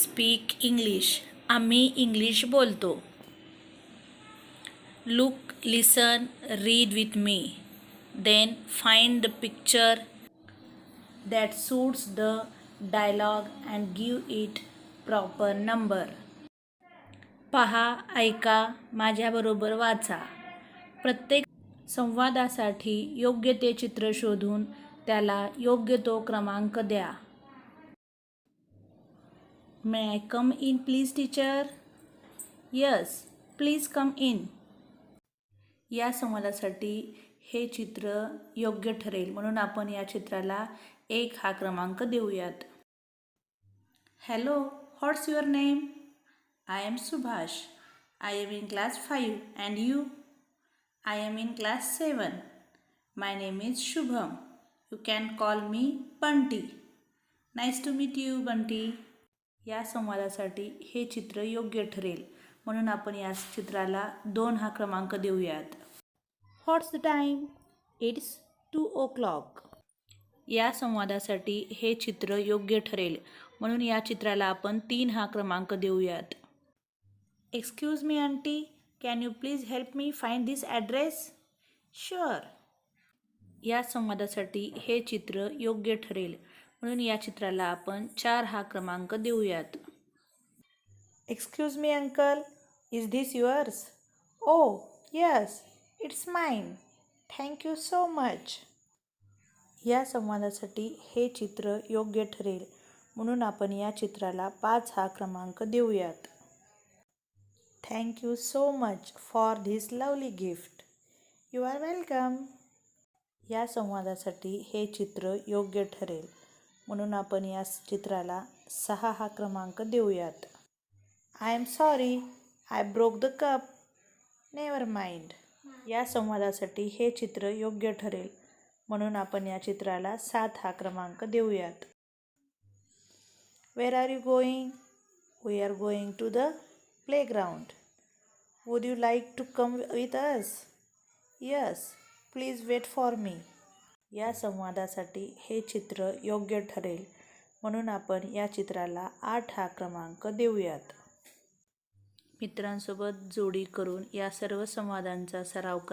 Speak English. आम्ही English बोलतो. Look, listen, read with me. Then find the picture that suits the dialogue and give it proper number. पहा, ऐका, माझ्याबरोबर वाचा. प्रत्येक संवादासाठी योग्य ते चित्र शोधून त्याला योग्य तो क्रमांक द्या. May I come in please teacher? Yes, please come in. या संवादासाठी हे चित्र योग्य ठरेल म्हणून आपण या चित्राला 1 हा क्रमांक देऊयात. Hello, what's your name? I am Subhash. I am in class 5 and you? I am in class 7. My name is Shubham. You can call me Bunty. Nice to meet you Bunty. या संवादासाठी हे चित्र योग्य ठरेल म्हणून आपण या चित्राला 2 हा क्रमांक देऊयात. व्हॉट्स द टाईम? It's 2 o'clock. या संवादासाठी हे चित्र योग्य ठरेल म्हणून या चित्राला आपण 3 हा क्रमांक देऊयात. Excuse me aunty, can you please help me find this address? Sure. या संवादासाठी हे चित्र योग्य ठरेल म्हणून या चित्राला आपण 4 हा क्रमांक देऊयात. Excuse me uncle, is this yours? O yes, it's mine. Thank you so much. या संवादासाठी हे चित्र योग्य ठरेल म्हणून आपण या चित्राला 5 हा क्रमांक देऊयात. Thank you so much for this lovely gift. You are welcome. या संवादासाठी हे चित्र योग्य ठरेल म्हणून आपण या चित्राला 6 हा क्रमांक देऊयात. I am sorry, I broke the cup. Never mind. या संवादासाठी हे चित्र योग्य ठरेल म्हणून आपण या चित्राला 7 हा क्रमांक देऊयात. Where are you going? We are going to the playground. Would you like to come with us? Yes, please wait for me. या संवादासाठी हे चित्र योग्य ठरेल म्हणून आपण या चित्राला 8 हा क्रमांक देऊयात. मित्रांसोबत जोडी करून या सर्व संवादांचा सराव करा.